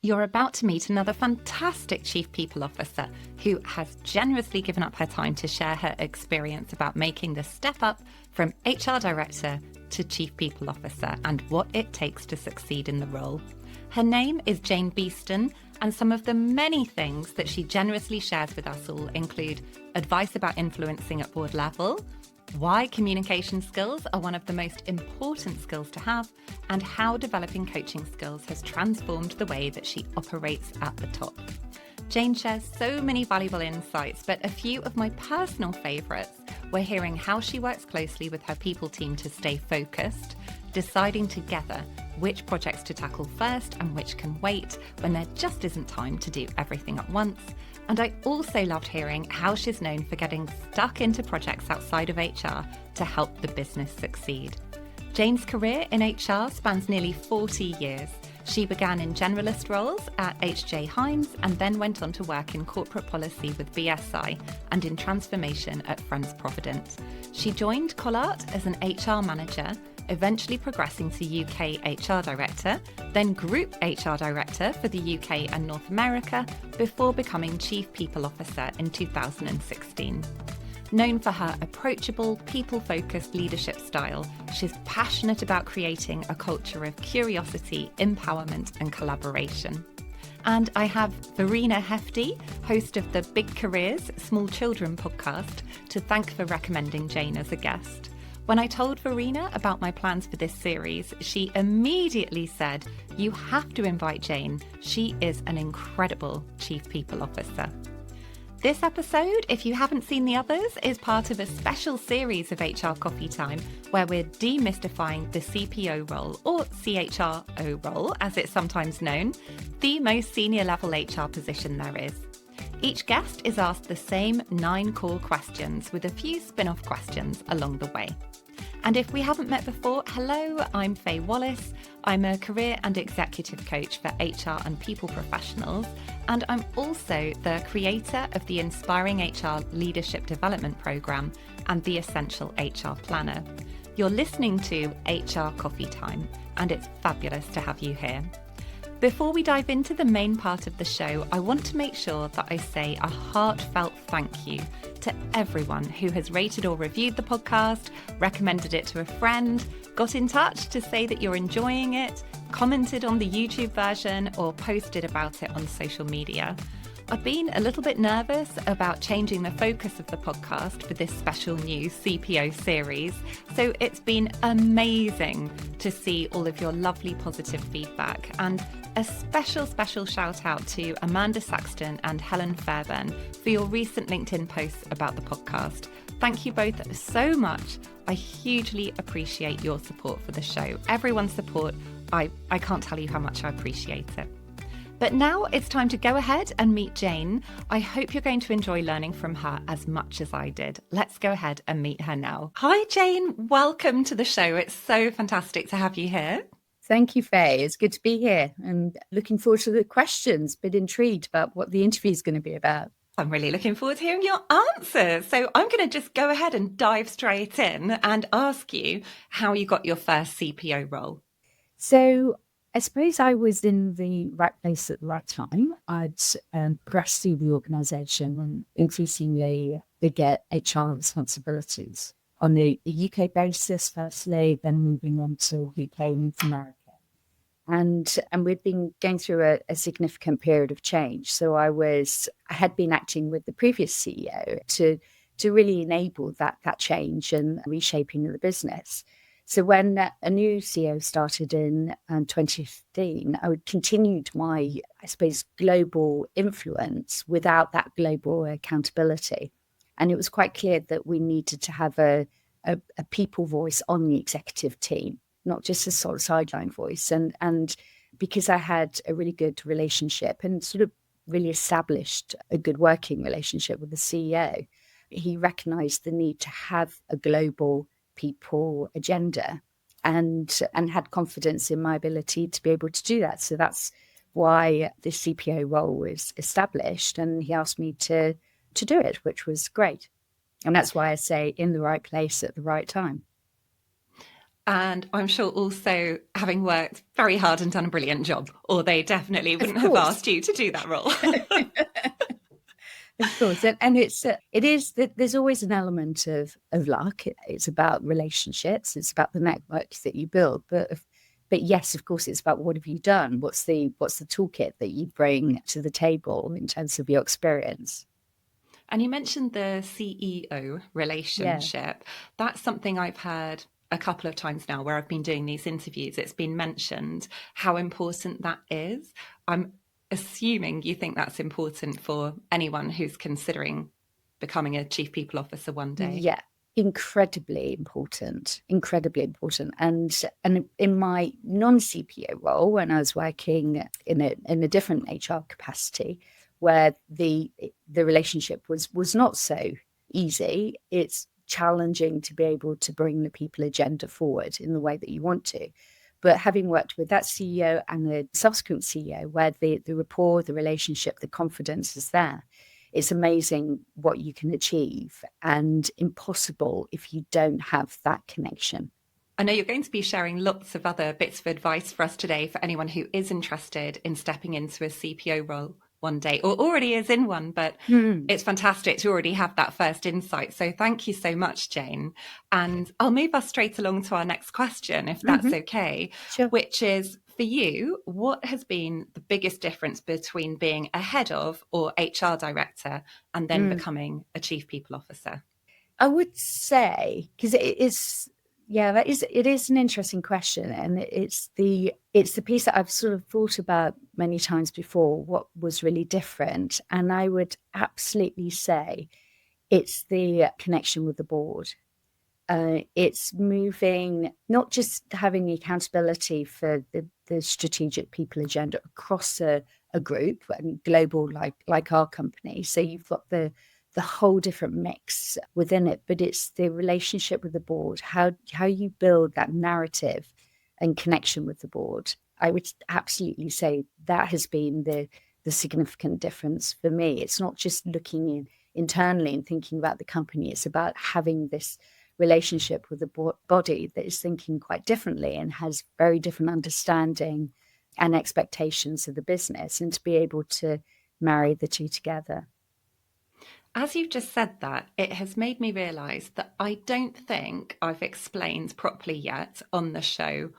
You're about to meet another fantastic Chief People Officer who has generously given up her time to share her experience about making the step up from HR Director to Chief People Officer and what it takes to succeed in the role. Her name is Jane Beeston, and some of the many things that she generously shares with us all include advice about influencing at board level, why communication skills are one of the most important skills to have, and how developing coaching skills has transformed the way that she operates at the top. Jane shares so many valuable insights, but a few of my personal favourites were hearing how she works closely with her people team to stay focused, deciding together which projects to tackle first and which can wait when there just isn't time to do everything at once. And I also loved hearing how she's known for getting stuck into projects outside of HR to help the business succeed. Jane's career in HR spans nearly 40 years. She began in generalist roles at H.J. Heinz and then went on to work in corporate policy with BSI and in transformation at Friends Provident. She joined Colart as an HR manager, eventually progressing to UK HR Director, then Group HR Director for the UK and North America, before becoming Chief People Officer in 2016. Known for her approachable, people-focused leadership style, she's passionate about creating a culture of curiosity, empowerment, and collaboration. And I have Verena Hefty, host of the Big Careers Small Children podcast, to thank for recommending Jane as a guest. When I told Verena about my plans for this series, she immediately said, "You have to invite Jane. She is an incredible Chief People Officer." This episode, if you haven't seen the others, is part of a special series of HR Coffee Time where we're demystifying the CPO role, or CHRO role as it's sometimes known, the most senior level HR position there is. Each guest is asked the same 9 core questions with a few spin-off questions along the way. And if we haven't met before, hello, I'm Faye Wallace. I'm a career and executive coach for HR and people professionals, and I'm also the creator of the Inspiring HR Leadership Development Programme and the Essential HR Planner. You're listening to HR Coffee Time, and it's fabulous to have you here. Before we dive into the main part of the show, I want to make sure that I say a heartfelt thank you to everyone who has rated or reviewed the podcast, recommended it to a friend, got in touch to say that you're enjoying it, commented on the YouTube version, or posted about it on social media. I've been a little bit nervous about changing the focus of the podcast for this special new CPO series, so it's been amazing to see all of your lovely positive feedback, and a special shout out to Amanda Saxton and Helen Fairburn for your recent LinkedIn posts about the podcast. Thank you both so much. I hugely appreciate your support for the show. Everyone's support, I can't tell you how much I appreciate it. But now it's time to go ahead and meet Jane. I hope you're going to enjoy learning from her as much as I did. Let's go ahead and meet her now. Hi, Jane. Welcome to the show. It's so fantastic to have you here. Thank you, Faye. It's good to be here and looking forward to the questions, but intrigued about what the interview is going to be about. I'm really looking forward to hearing your answers. So I'm going to just go ahead and dive straight in and ask you how you got your first CPO role. So I suppose I was in the right place at the right time. I'd progressed through the organisation and increasingly get HR responsibilities on the UK basis firstly, then moving on to UK and North America. And we'd been going through a significant period of change. So I had been acting with the previous CEO to really enable that change and reshaping of the business. So when a new CEO started in 2015, I would continued my, I suppose, global influence without that global accountability. And it was quite clear that we needed to have a people voice on the executive team, not just a sort of sideline voice. And because I had a really good relationship and sort of really established a good working relationship with the CEO, he recognized the need to have a global people agenda and had confidence in my ability to be able to do that. So that's why the CPO role was established, and he asked me to do it, which was great. And that's why I say in the right place at the right time. And I'm sure also having worked very hard and done a brilliant job, or they definitely Of wouldn't have course. asked you to do that role. Of course, and it is that there's always an element of luck. It's about relationships. It's about the network that you build. But yes, of course, it's about what have you done? What's the toolkit that you bring to the table in terms of your experience? And you mentioned the CEO Yeah. relationship. That's something I've heard a couple of times now where I've been doing these interviews. It's been mentioned how important that is. I'm assuming you think that's important for anyone who's considering becoming a chief people officer one day. Yeah, incredibly important, incredibly important. And in my non-CPO role, when I was working in a different HR capacity, where the relationship was not so easy, it's challenging to be able to bring the people agenda forward in the way that you want to. But having worked with that CEO and the subsequent CEO, where the rapport, the relationship, the confidence is there, it's amazing what you can achieve and impossible if you don't have that connection. I know you're going to be sharing lots of other bits of advice for us today for anyone who is interested in stepping into a CPO role one day or already is in one, but it's fantastic to already have that first insight. So thank you so much, Jane. And I'll move us straight along to our next question, if that's okay, Sure. which is for you, what has been the biggest difference between being a head of or HR director and then becoming a chief people officer? I would say, because it is, yeah, it is an interesting question, and it's the piece that I've sort of thought about many times before. What was really different, and I would absolutely say it's the connection with the board. It's moving, not just having the accountability for the strategic people agenda across a group and global like our company. So you've got the whole different mix within it, but it's the relationship with the board, how you build that narrative and connection with the board. I would absolutely say that has been the significant difference for me. It's not just looking internally and thinking about the company. It's about having this relationship with the body that is thinking quite differently and has very different understanding and expectations of the business, and to be able to marry the two together. As you've just said that, it has made me realise that I don't think I've explained properly yet on the show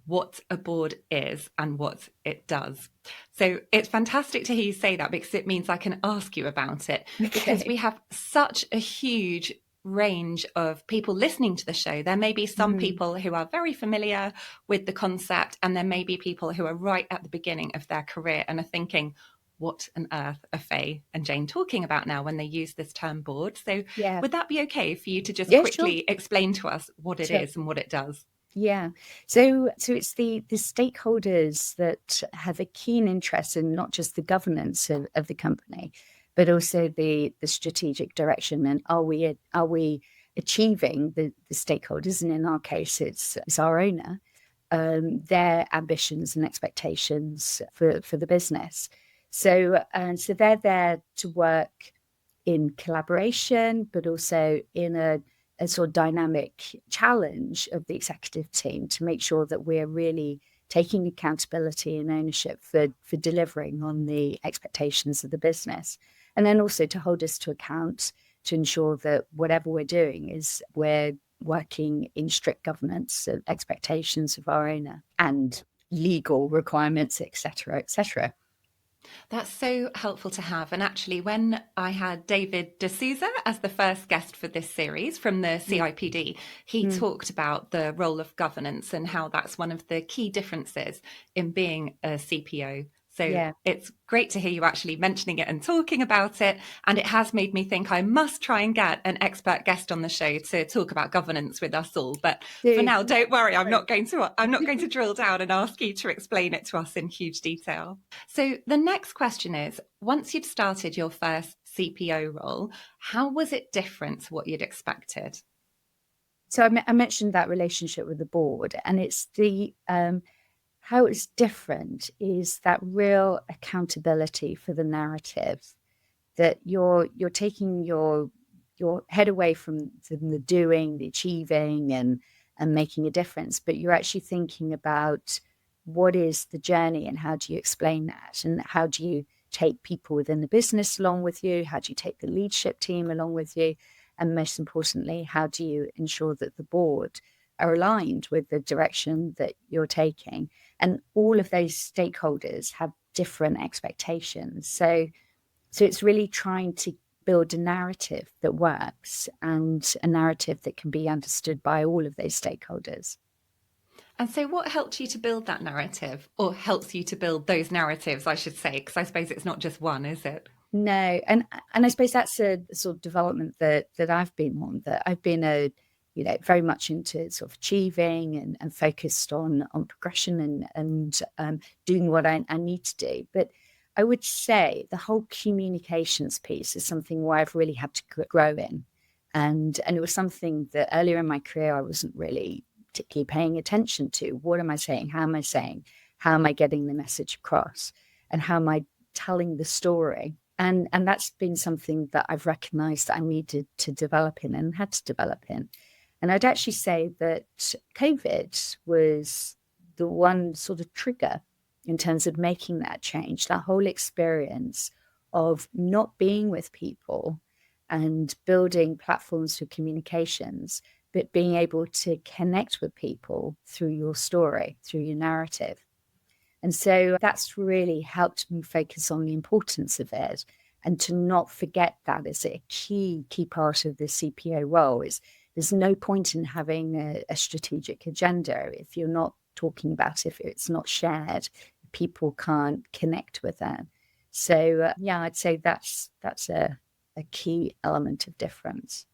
what a board is and what it does. So it's fantastic to hear you say that because it means I can ask you about it. Because we have such a huge range of people listening to the show. There may be some people who are very familiar with the concept, and there may be people who are right at the beginning of their career and are thinking, what on earth are Faye and Jane talking about now when they use this term board? So Yeah. would that be okay for you to just Yeah, sure. quickly explain to us what it Sure. is and what it does? Yeah. So it's the stakeholders that have a keen interest in not just the governance of the company, but also the strategic direction. And are we achieving the stakeholders? And in our case, it's our owner, their ambitions and expectations for the business. So so they're there to work in collaboration, but also in a sort of dynamic challenge of the executive team to make sure that we're really taking accountability and ownership for delivering on the expectations of the business. And then also to hold us to account to ensure that whatever we're doing is we're working in strict governance of expectations of our owner and legal requirements, et cetera, et cetera. That's so helpful to have. And actually, when I had David D'Souza as the first guest for this series from the CIPD, he talked about the role of governance and how that's one of the key differences in being a CPO. So Yeah. it's great to hear you actually mentioning it and talking about it. And it has made me think I must try and get an expert guest on the show to talk about governance with us all. But for now, don't worry, I'm not going to drill down and ask you to explain it to us in huge detail. So the next question is, once you'd started your first CPO role, how was it different to what you'd expected? So I mentioned that relationship with the board, and it's the how it's different is that real accountability for the narrative, that you're taking your head away from the doing, the achieving, and and making a difference, but you're actually thinking about what is the journey and how do you explain that? And how do you take people within the business along with you? How do you take the leadership team along with you? And most importantly, how do you ensure that the board are aligned with the direction that you're taking? And all of those stakeholders have different expectations. So it's really trying to build a narrative that works and a narrative that can be understood by all of those stakeholders. And so what helped you to build that narrative, or helps you to build those narratives, I should say, because I suppose it's not just one, is it? No, and I suppose that's a sort of development that I've been on, that I've been very much into sort of achieving and focused on progression and doing what I need to do. But I would say the whole communications piece is something where I've really had to grow in. And it was something that earlier in my career, I wasn't really particularly paying attention to. What am I saying? How am I saying? How am I getting the message across? And how am I telling the story? And that's been something that I've recognized that I needed to develop in and had to develop in. And I'd actually say that COVID was the one sort of trigger in terms of making that change, that whole experience of not being with people and building platforms for communications, but being able to connect with people through your story, through your narrative. And so that's really helped me focus on the importance of it, and to not forget that as a key part of the CPO role. Is there's no point in having a strategic agenda if you're not talking about it, if it's not shared, people can't connect with that. So I'd say that's a key element of difference.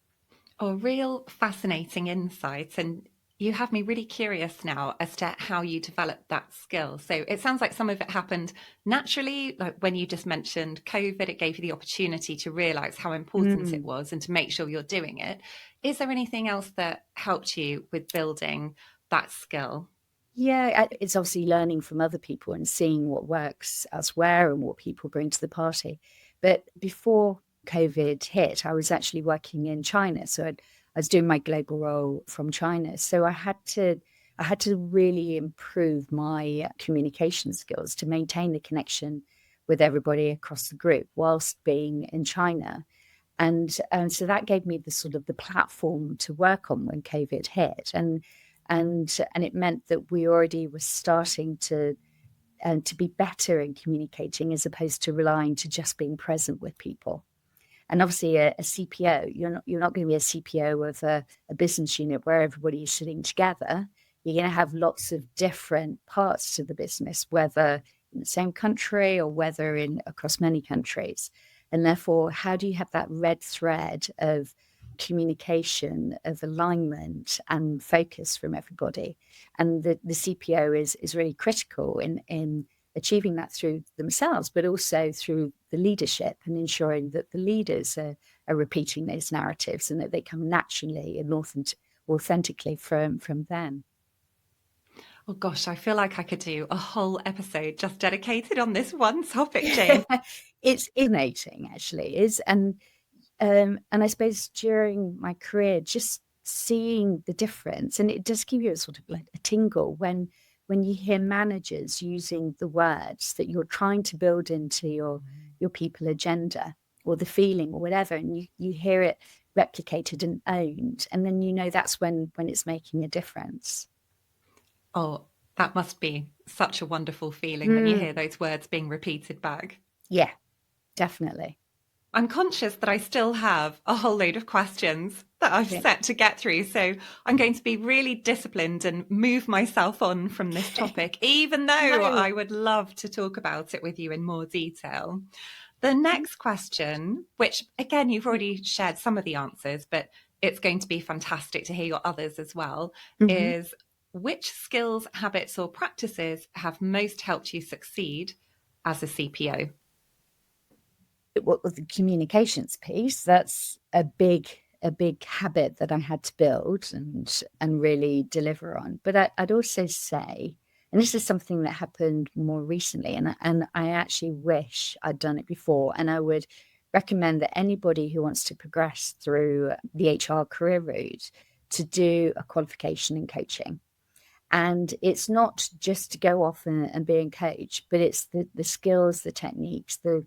Oh, real fascinating insights. And you have me really curious now as to how you developed that skill. So it sounds like some of it happened naturally, like when you just mentioned COVID, it gave you the opportunity to realize how important it was and to make sure you're doing it. Is there anything else that helped you with building that skill? Yeah, it's obviously learning from other people and seeing what works elsewhere and what people bring to the party. But before COVID hit, I was actually working in China. So I was doing my global role from China. So I had to really improve my communication skills to maintain the connection with everybody across the group whilst being in China. And so that gave me the sort of the platform to work on when COVID hit. And it meant that we already were starting to be better in communicating as opposed to relying to just being present with people. And obviously a CPO, you're not going to be a CPO of a business unit where everybody is sitting together. You're going to have lots of different parts to the business, whether in the same country or whether in across many countries. And therefore, how do you have that red thread of communication, of alignment and focus from everybody? And the CPO is really critical in achieving that through themselves, but also through the leadership and ensuring that the leaders are repeating those narratives and that they come naturally and authentically from them. Oh gosh, I feel like I could do a whole episode just dedicated on this one topic, Jane. It's fascinating, actually, and I suppose during my career, just seeing the difference, and it does give you a sort of like a tingle when you hear managers using the words that you're trying to build into your people agenda or the feeling or whatever, and you hear it replicated and owned, and then that's when it's making a difference. Oh, that must be such a wonderful feeling when you hear those words being repeated back. Yeah, definitely. I'm conscious that I still have a whole load of questions that I've set to get through. So I'm going to be really disciplined and move myself on from this topic, even though I would love to talk about it with you in more detail. The next question, which again, you've already shared some of the answers, but it's going to be fantastic to hear your others as well, is which skills, habits, or practices have most helped you succeed as a CPO? What was the communications piece? That's a big habit that I had to build and really deliver on. But I'd also say, and this is something that happened more recently, and I actually wish I'd done it before, and I would recommend that anybody who wants to progress through the HR career route to do a qualification in coaching. And it's not just to go off and be a coach, but it's the skills, the techniques, the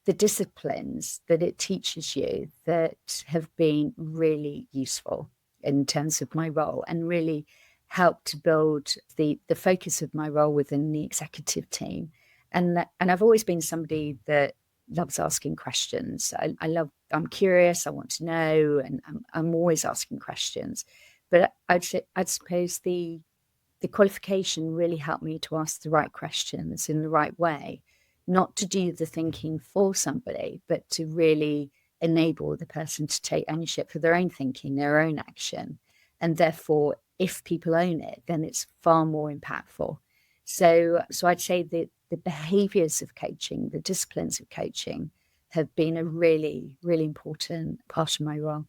disciplines that it teaches you that have been really useful in terms of my role, and really helped to build the focus of my role within the executive team. And I've always been somebody that loves asking questions. I'm curious, I want to know, and I'm always asking questions. But I'd suppose the qualification really helped me to ask the right questions in the right way, not to do the thinking for somebody, but to really enable the person to take ownership for their own thinking, their own action. And therefore, if people own it, then it's far more impactful. So I'd say that the behaviors of coaching, the disciplines of coaching, have been a really, really important part of my role.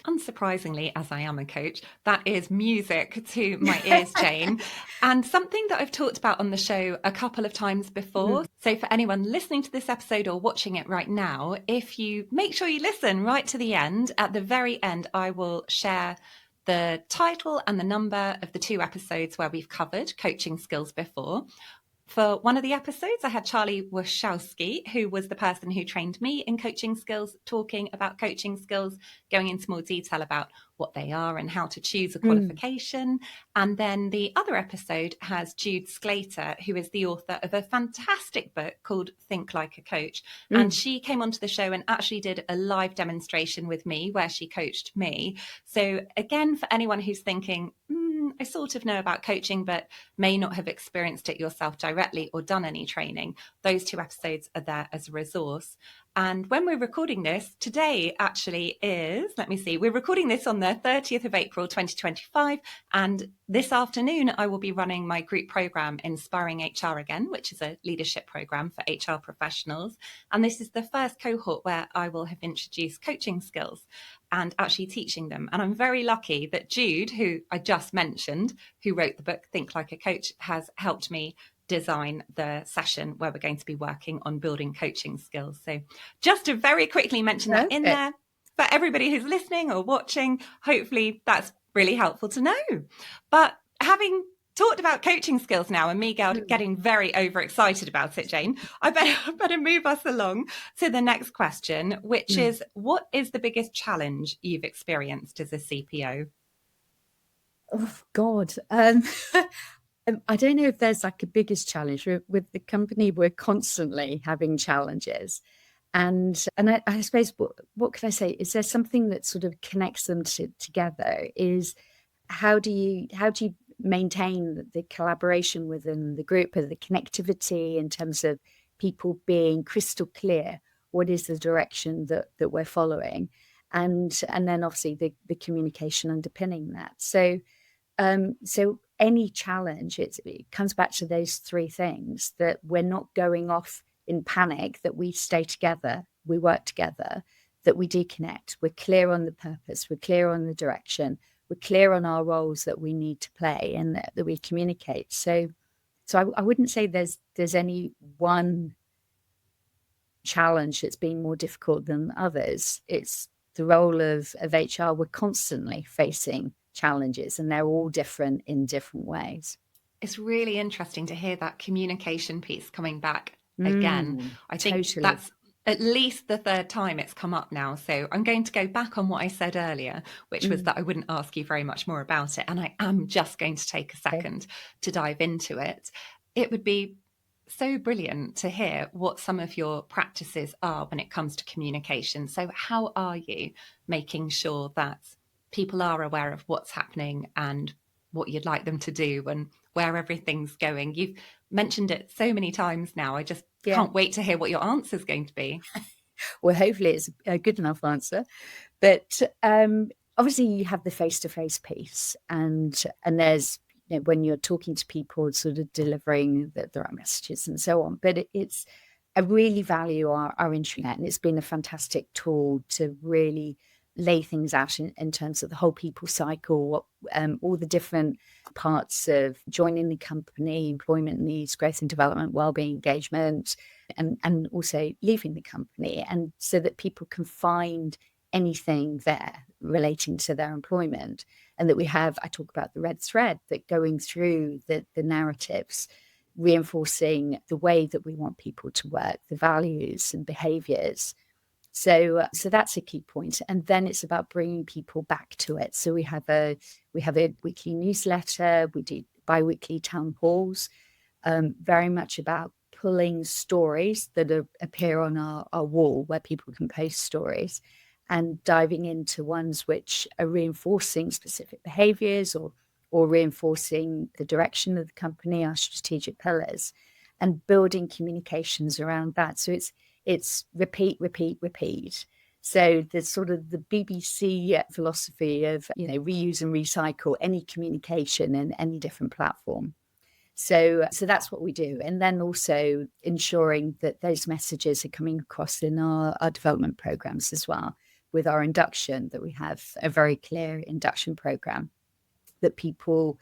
Unsurprisingly, as I am a coach, that is music to my ears, Jane. And something that I've talked about on the show a couple of times before. So for anyone listening to this episode or watching it right now, if you make sure you listen right to the end, at the very end, I will share the title and the number of the 2 episodes where we've covered coaching skills before. For one of the episodes, I had Charlie Wachowski, who was the person who trained me in coaching skills, talking about coaching skills, going into more detail about what they are and how to choose a qualification. And then the other episode has Jude Sclater, who is the author of a fantastic book called Think Like a Coach. And she came onto the show and actually did a live demonstration with me where she coached me. So again, for anyone who's thinking, I sort of know about coaching, but may not have experienced it yourself directly or done any training, those 2 episodes are there as a resource. And when we're recording this, today actually is, we're recording this on the 30th of April, 2025. And this afternoon, I will be running my group program, Inspiring HR Again, which is a leadership program for HR professionals. And this is the first cohort where I will have introduced coaching skills and actually teaching them. And I'm very lucky that Jude, who I just mentioned, who wrote the book Think Like a Coach, has helped me design the session where we're going to be working on building coaching skills. So just to very quickly mention that in there for everybody who's listening or watching, hopefully that's really helpful to know. But having talked about coaching skills now and me getting very overexcited about it, Jane, I better move us along to the next question, which is, what is the biggest challenge you've experienced as a CPO? Oh, God. I don't know if there's like a biggest challenge. With the company, we're constantly having challenges. And I suppose, what can I say? Is there something that sort of connects them together? Is how do you maintain the collaboration within the group, or the connectivity in terms of people being crystal clear what is the direction that we're following, and then obviously the communication underpinning that. So any challenge, it comes back to those 3 things, that we're not going off in panic, that we stay together, we work together, that we do connect, we're clear on the purpose, we're clear on the direction, we're clear on our roles that we need to play, and that we communicate. So I wouldn't say there's any one challenge that's been more difficult than others. It's the role of HR. We're constantly facing challenges, and they're all different in different ways. It's really interesting to hear that communication piece coming back again. I think that's at least the 3rd time it's come up now. So I'm going to go back on what I said earlier, which was that I wouldn't ask you very much more about it. And I am just going to take a second to dive into it. It would be so brilliant to hear what some of your practices are when it comes to communication. So how are you making sure that people are aware of what's happening and what you'd like them to do and where everything's going? You've mentioned it so many times now. I just can't wait to hear what your answer is going to be. Well, hopefully it's a good enough answer. But obviously you have the face-to-face piece, and there's, when you're talking to people, sort of delivering the right messages and so on. But I really value our intranet, and it's been a fantastic tool to really lay things out in terms of the whole people cycle, all the different parts of joining the company, employment needs, growth and development, wellbeing, engagement, and also leaving the company, and so that people can find anything there relating to their employment. And that I talk about the red thread that going through the narratives, reinforcing the way that we want people to work, the values and behaviors. So that's a key point. And then it's about bringing people back to it. So we have a weekly newsletter, we do bi-weekly town halls, very much about pulling stories that appear on our wall where people can post stories, and diving into ones which are reinforcing specific behaviors or reinforcing the direction of the company, our strategic pillars, and building communications around that. So it's repeat, repeat, repeat. So there's sort of the BBC philosophy of, reuse and recycle any communication in any different platform. So that's what we do. And then also ensuring that those messages are coming across in our development programs as well. With our induction, that we have a very clear induction program that people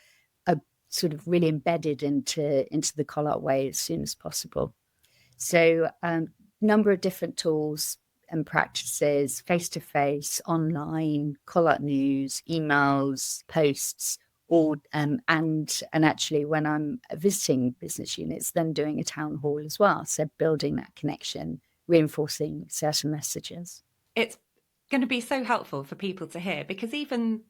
are sort of really embedded into the Colart way as soon as possible. So number of different tools and practices, face-to-face, online, Colart news, emails, posts, all and actually when I'm visiting business units, then doing a town hall as well. So building that connection, reinforcing certain messages. It's going to be so helpful for people to hear, because even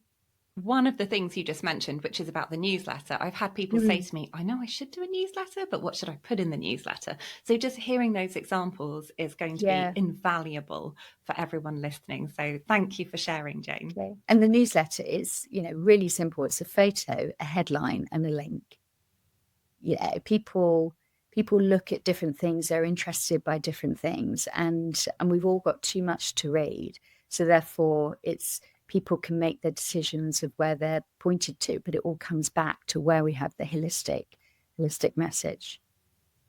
one of the things you just mentioned, which is about the newsletter, I've had people say to me, I know I should do a newsletter, but what should I put in the newsletter? So just hearing those examples is going to be invaluable for everyone listening. So thank you for sharing, Jane. Okay. And the newsletter is, really simple. It's a photo, a headline, and a link. People look at different things, they're interested by different things, and we've all got too much to read. So therefore people can make their decisions of where they're pointed to, but it all comes back to where we have the holistic message.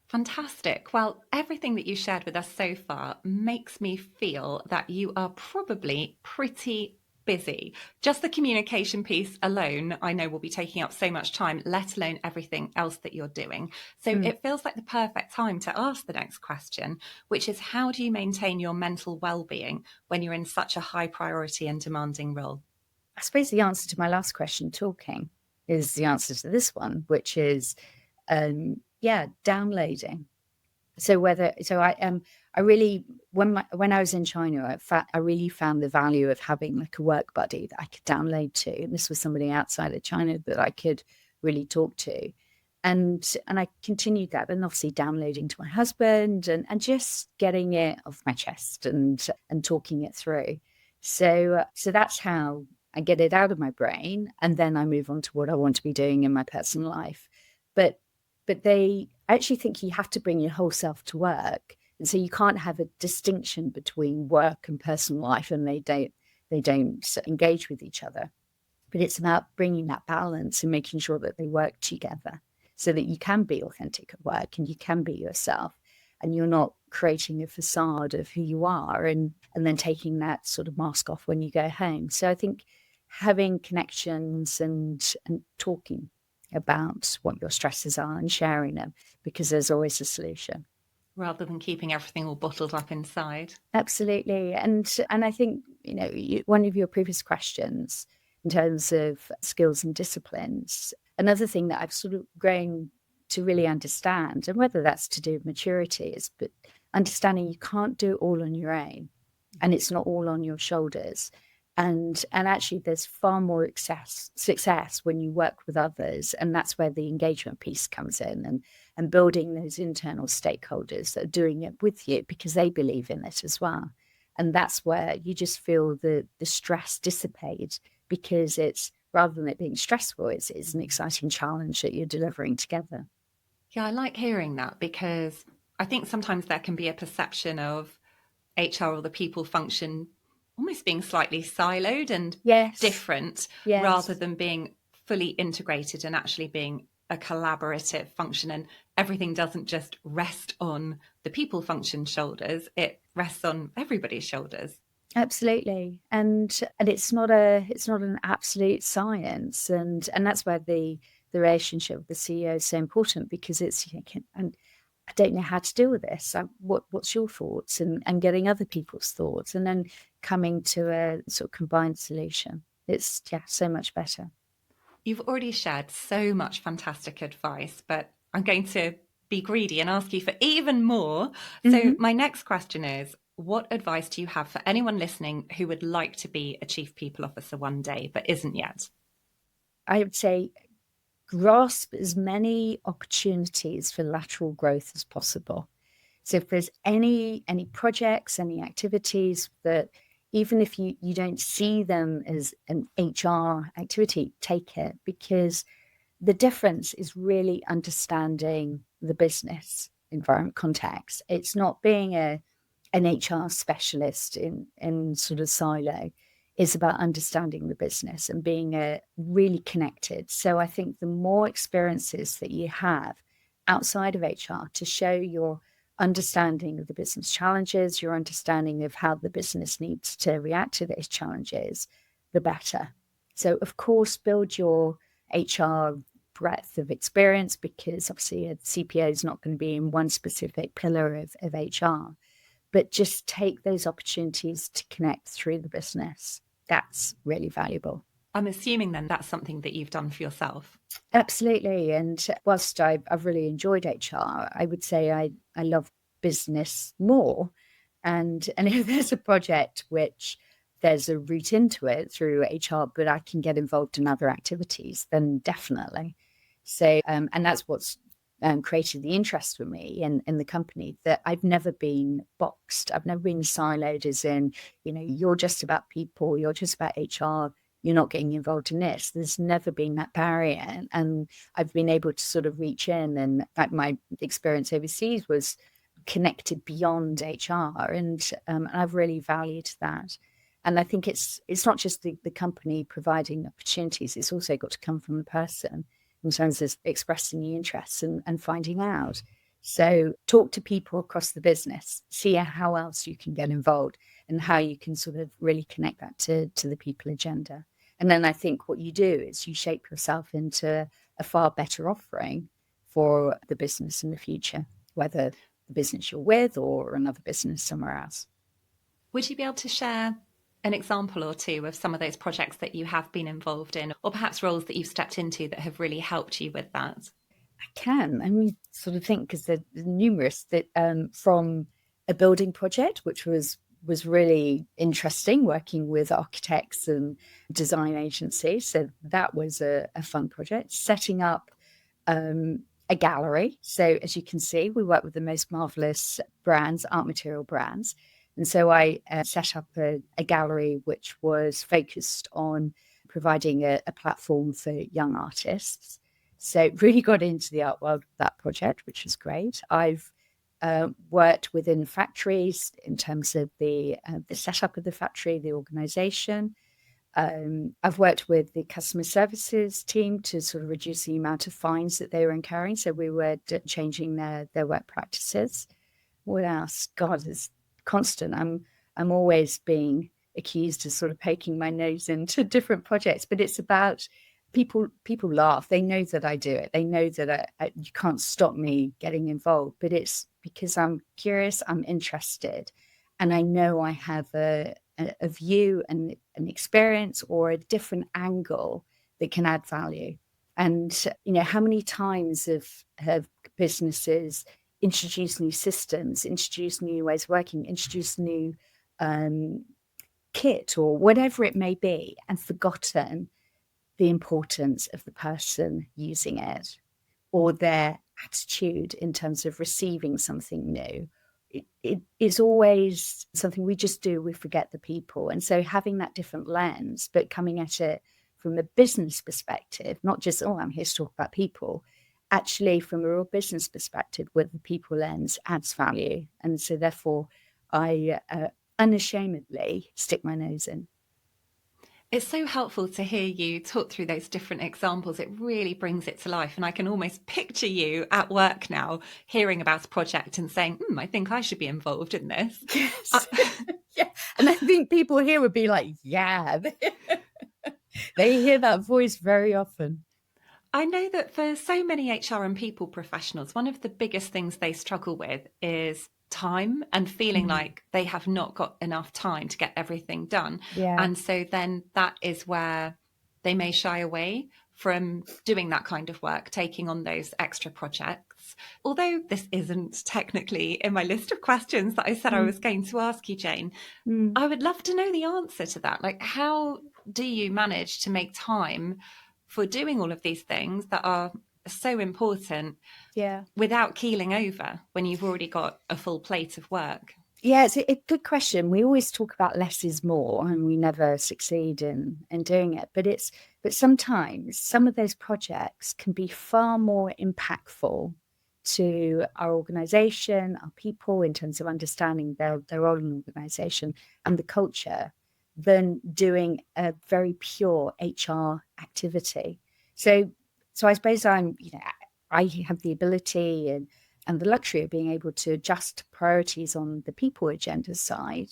Fantastic. Well, everything that you shared with us so far makes me feel that you are probably pretty busy. Just the communication piece alone, I know, will be taking up so much time, let alone everything else that you're doing. So it feels like the perfect time to ask the next question, which is, how do you maintain your mental well-being when you're in such a high priority and demanding role? I suppose the answer to my last question, talking, is the answer to this one, which is, downloading. So I really, when I was in China, I really found the value of having like a work buddy that I could download to, and this was somebody outside of China that I could really talk to, and I continued that, and obviously downloading to my husband and just getting it off my chest and talking it through. So that's how I get it out of my brain, and then I move on to what I want to be doing in my personal life. But they actually think you have to bring your whole self to work. And so you can't have a distinction between work and personal life, and they don't engage with each other. But it's about bringing that balance and making sure that they work together so that you can be authentic at work and you can be yourself, and you're not creating a facade of who you are and then taking that sort of mask off when you go home. So I think having connections and talking about what your stresses are and sharing them, because there's always a solution. Rather than keeping everything all bottled up inside. Absolutely. And I think, one of your previous questions in terms of skills and disciplines, another thing that I've sort of grown to really understand, and whether that's to do with maturity, is but understanding you can't do it all on your own, and it's not all on your shoulders. And actually, there's far more success when you work with others. And that's where the engagement piece comes in, and building those internal stakeholders that are doing it with you because they believe in it as well. And that's where you just feel the stress dissipate, because it's, rather than it being stressful, it's an exciting challenge that you're delivering together. Yeah, I like hearing that, because I think sometimes there can be a perception of HR or the people function almost being slightly siloed and different, rather than being fully integrated and actually being a collaborative function. And everything doesn't just rest on the people function shoulders, it rests on everybody's shoulders. Absolutely. And it's not an absolute science, and that's where the relationship with the CEO is so important, because it's, and I don't know how to deal with this. What's your thoughts? And getting other people's thoughts, and then coming to a sort of combined solution. It's so much better. You've already shared so much fantastic advice, but I'm going to be greedy and ask you for even more. So, Mm-hmm. my next question is, what advice do you have for anyone listening who would like to be a chief people officer one day but isn't yet? I would say grasp as many opportunities for lateral growth as possible. So if there's any projects, any activities that even if you don't see them as an HR activity, take it, because the difference is really understanding the business environment context. It's not being an HR specialist in sort of silo. It's about understanding the business and being really connected. So I think the more experiences that you have outside of HR to show your understanding of the business challenges, your understanding of how the business needs to react to those challenges, the better. So of course, build your HR breadth of experience, because obviously a CPO is not going to be in one specific pillar of HR, but just take those opportunities to connect through the business. That's really valuable. I'm assuming then that's something that you've done for yourself. Absolutely. And whilst I've really enjoyed HR, I would say I love business more. And if there's a project which there's a route into it through HR, but I can get involved in other activities, then definitely. So, and that's what's created the interest for me in the company, that I've never been boxed. I've never been siloed as in, you're just about people, you're just about HR, you're not getting involved in this. There's never been that barrier. And I've been able to sort of reach in, and like my experience overseas was connected beyond HR. And I've really valued that. And I think it's not just the company providing opportunities, it's also got to come from the person in terms of expressing the interests and finding out. So talk to people across the business, see how else you can get involved and how you can sort of really connect that to the people agenda. And then I think what you do is you shape yourself into a far better offering for the business in the future, whether the business you're with or another business somewhere else. Would you be able to share an example or two of some of those projects that you have been involved in, or perhaps roles that you've stepped into that have really helped you with that? I can. I mean, sort of think, because there's numerous that from a building project, which was really interesting, working with architects and design agencies. So that was a fun project. Setting up a gallery. So as you can see, we work with the most marvelous brands, art material brands. And so I set up a gallery which was focused on providing a platform for young artists. So really got into the art world of that project, which was great. I've worked within factories in terms of the setup of the factory, the organization. I've worked with the customer services team to sort of reduce the amount of fines that they were incurring. So we were changing their work practices. What else? God, it's constant. I'm always being accused of sort of poking my nose into different projects, but it's about people laugh. They know that I do it. They know that you can't stop me getting involved, but it's because I'm curious, I'm interested, and I know I have a view and an experience or a different angle that can add value. And how many times have businesses introduced new systems, introduced new ways of working, introduced new kit or whatever it may be, and forgotten the importance of the person using it or their attitude in terms of receiving something new. It is always something we just do. We forget the people. And so having that different lens, but coming at it from a business perspective, not just, I'm here to talk about people, actually from a real business perspective with the people lens adds value. And so therefore I unashamedly stick my nose in. It's so helpful to hear you talk through those different examples. It really brings it to life. And I can almost picture you at work now, hearing about a project and saying, I think I should be involved in this. Yes. Yeah. And I think people here would be like, yeah. They hear that voice very often. I know that for so many HR and people professionals, one of the biggest things they struggle with is time and feeling like they have not got enough time to get everything done. Yeah. And so then that is where they may shy away from doing that kind of work, taking on those extra projects. Although this isn't technically in my list of questions that I said I was going to ask you, Jane, I would love to know the answer to that. Like, how do you manage to make time for doing all of these things that are so important Yeah. without keeling over when you've already got a full plate of work? Yeah, it's a good question. We always talk about less is more, and we never succeed in doing it. But sometimes some of those projects can be far more impactful to our organization, our people, in terms of understanding their own organization and the culture, than doing a very pure HR activity. So I suppose I have the ability and the luxury of being able to adjust priorities on the people agenda side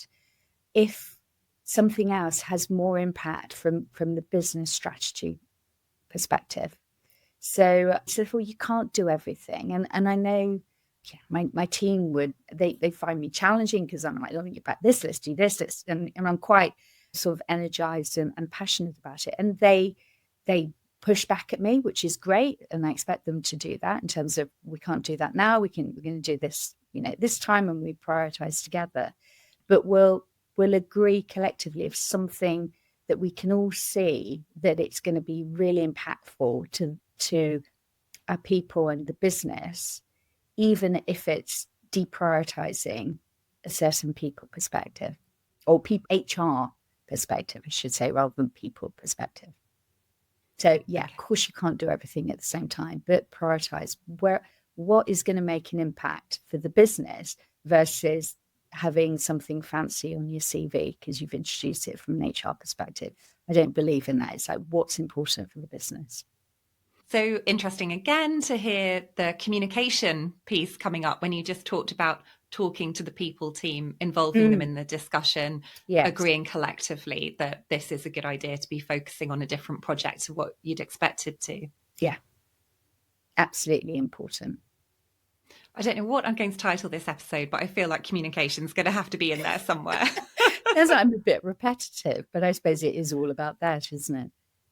if something else has more impact from the business strategy perspective. So well, you can't do everything. And I know my team they find me challenging because I'm like, oh, you about this, let's do this, and I'm quite sort of energized and passionate about it. And they push back at me, which is great. And I expect them to do that in terms of, we can't do that now. We're going to do this, this time, and we prioritize together. But we'll agree collectively of something that we can all see that it's going to be really impactful to our people and the business, even if it's deprioritizing a certain people perspective or HR perspective, I should say, rather than people perspective. So yeah, of course you can't do everything at the same time, but prioritize what is going to make an impact for the business versus having something fancy on your CV because you've introduced it from an HR perspective. I don't believe in that. It's like, what's important for the business. So interesting again to hear the communication piece coming up when you just talked about talking to the people team, involving them in the discussion, agreeing collectively that this is a good idea to be focusing on a different project to what you'd expected to. Yeah, absolutely important. I don't know what I'm going to title this episode, but I feel like communication is going to have to be in there somewhere. I'm a bit repetitive, but I suppose it is all about that, isn't it?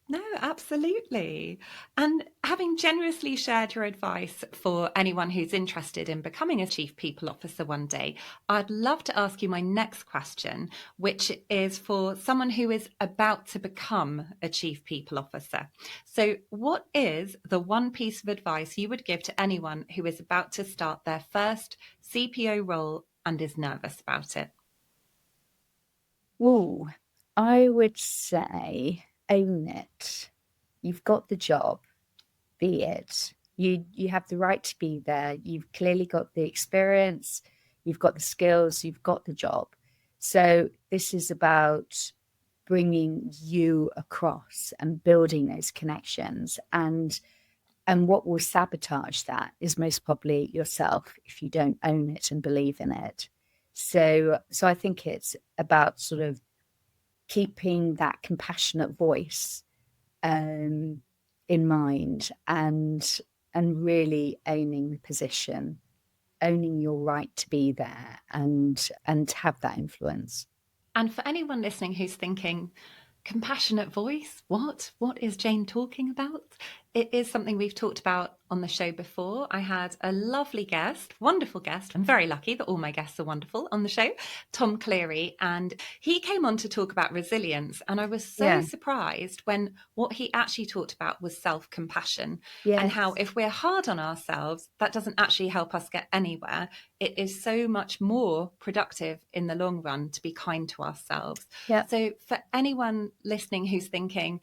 No, absolutely. And having generously shared your advice for anyone who's interested in becoming a chief people officer one day, I'd love to ask you my next question, which is for someone who is about to become a chief people officer. So what is the one piece of advice you would give to anyone who is about to start their first CPO role and is nervous about it? Oh, I would say own it. You've got the job, be it. You have the right to be there. You've clearly got the experience, you've got the skills, you've got the job. So this is about bringing you across and building those connections. And what will sabotage that is most probably yourself if you don't own it and believe in it. So I think it's about sort of keeping that compassionate voice in mind and really owning the position, owning your right to be there and have that influence. And for anyone listening who's thinking, compassionate voice, what is Jane talking about? It is something we've talked about on the show before. I had a lovely guest, wonderful guest. I'm very lucky that all my guests are wonderful on the show, Tom Cleary, and he came on to talk about resilience. And I was so surprised when what he actually talked about was self-compassion and how if we're hard on ourselves, that doesn't actually help us get anywhere. It is so much more productive in the long run to be kind to ourselves. So for anyone listening who's thinking,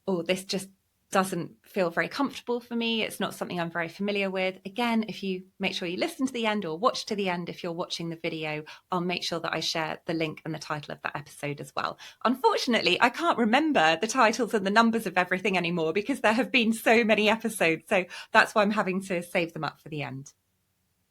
oh, this just doesn't feel very comfortable for me, it's not something I'm very familiar with. Again, if you make sure you listen to the end or watch to the end, if you're watching the video, I'll make sure that I share the link and the title of that episode as well. Unfortunately, I can't remember the titles and the numbers of everything anymore because there have been so many episodes. So that's why I'm having to save them up for the end.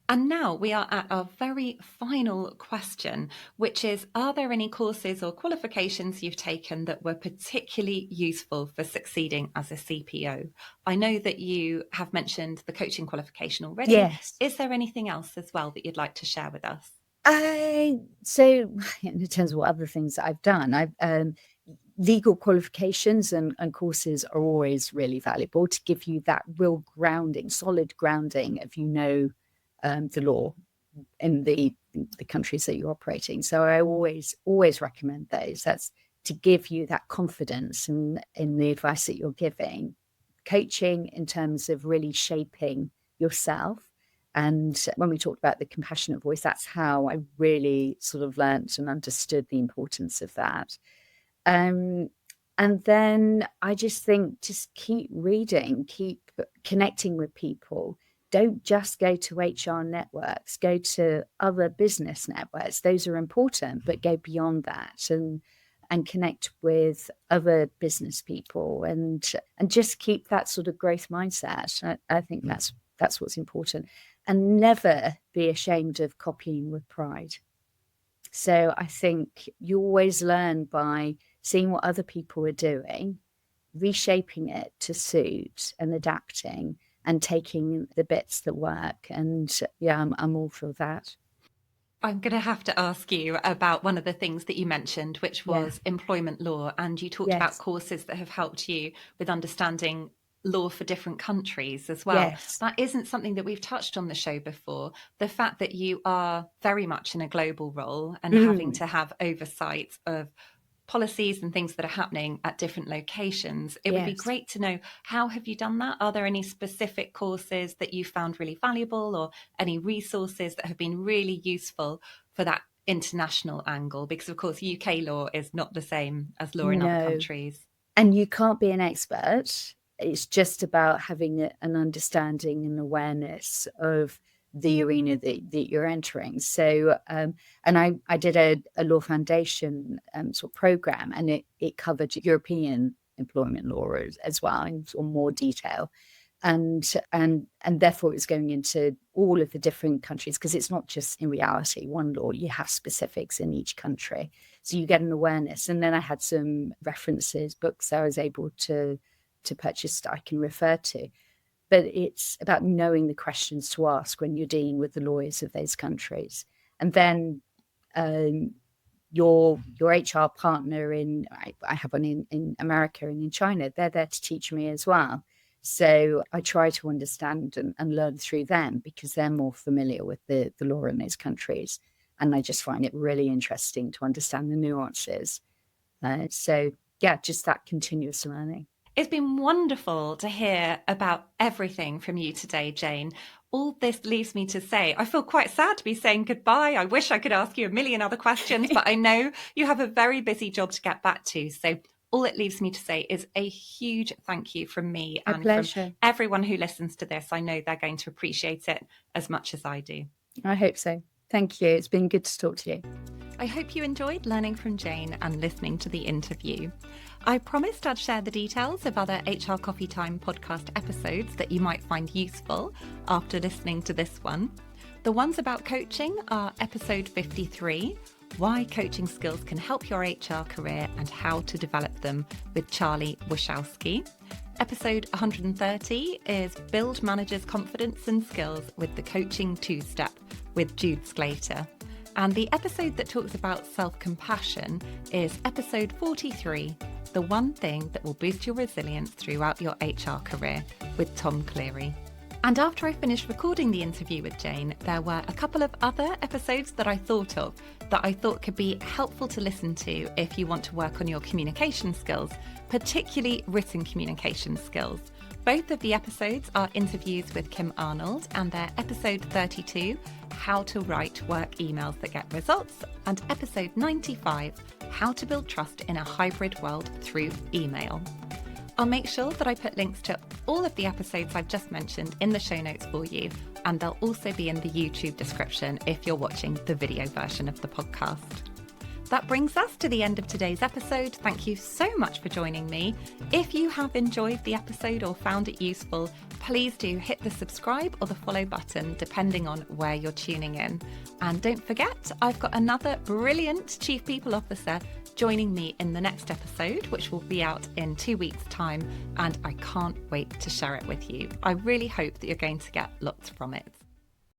And now we are at our very final question, which is, are there any courses or qualifications you've taken that were particularly useful for succeeding as a CPO? I know that you have mentioned the coaching qualification already. Yes. Is there anything else as well that you'd like to share with us? So in terms of what other things I've done, legal qualifications and courses are always really valuable to give you that real grounding, solid grounding of, the law in the countries that you're operating. So I always recommend those. That's to give you that confidence in the advice that you're giving. Coaching in terms of really shaping yourself. And when we talked about the compassionate voice, that's how I really sort of learnt and understood the importance of that. And then I just think, just keep reading, keep connecting with people. Don't just go to HR networks, go to other business networks. Those are important, but go beyond that and connect with other business people and just keep that sort of growth mindset. I think that's what's important. And never be ashamed of copying with pride. So I think you always learn by seeing what other people are doing, reshaping it to suit and adapting and taking the bits that work. And yeah, I'm all for that. I'm going to have to ask you about one of the things that you mentioned, which was employment law. And you talked about courses that have helped you with understanding law for different countries as well. Yes. That isn't something that we've touched on the show before. The fact that you are very much in a global role and having to have oversight of policies and things that are happening at different locations. It would be great to know, how have you done that? Are there any specific courses that you found really valuable, or any resources that have been really useful for that international angle? Because of course, UK law is not the same as law in other countries. And you can't be an expert. It's just about having an understanding and awareness of the arena that you're entering. So, and I did a law foundation sort of program, and it covered European employment law as well in sort of more detail. And therefore it's going into all of the different countries, because it's not just in reality one law, you have specifics in each country. So you get an awareness. And then I had some references, books I was able to purchase that I can refer to. But it's about knowing the questions to ask when you're dealing with the lawyers of those countries. And then your HR partner I have one in America and in China, they're there to teach me as well. So I try to understand and learn through them, because they're more familiar with the law in those countries. And I just find it really interesting to understand the nuances. So yeah, just that continuous learning. It's been wonderful to hear about everything from you today, Jane. All this leaves me to say, I feel quite sad to be saying goodbye. I wish I could ask you a million other questions, but I know you have a very busy job to get back to. So all it leaves me to say is a huge thank you from me and from everyone who listens to this. I know they're going to appreciate it as much as I do. I hope so. Thank you. It's been good to talk to you. I hope you enjoyed learning from Jane and listening to the interview. I promised I'd share the details of other HR Coffee Time podcast episodes that you might find useful after listening to this one. The ones about coaching are episode 53, Why Coaching Skills Can Help Your HR Career and How to Develop Them, with Charlie Wachowski. Episode 130 is Build Managers' Confidence and Skills with the Coaching Two-Step, with Jude Sclater. And the episode that talks about self-compassion is episode 43, The One Thing That Will Boost Your Resilience Throughout Your HR Career, with Tom Cleary. And after I finished recording the interview with Jane, there were a couple of other episodes that I thought of that I thought could be helpful to listen to if you want to work on your communication skills, particularly written communication skills. Both of the episodes are interviews with Kim Arnold, and they're episode 32, How to Write Work Emails That Get Results, and episode 95, How to Build Trust in a Hybrid World Through Email. I'll make sure that I put links to all of the episodes I've just mentioned in the show notes for you, and they'll also be in the YouTube description if you're watching the video version of the podcast. That brings us to the end of today's episode. Thank you so much for joining me. If you have enjoyed the episode or found it useful, please do hit the subscribe or the follow button, depending on where you're tuning in. And don't forget, I've got another brilliant Chief People Officer joining me in the next episode, which will be out in 2 weeks' time. And I can't wait to share it with you. I really hope that you're going to get lots from it.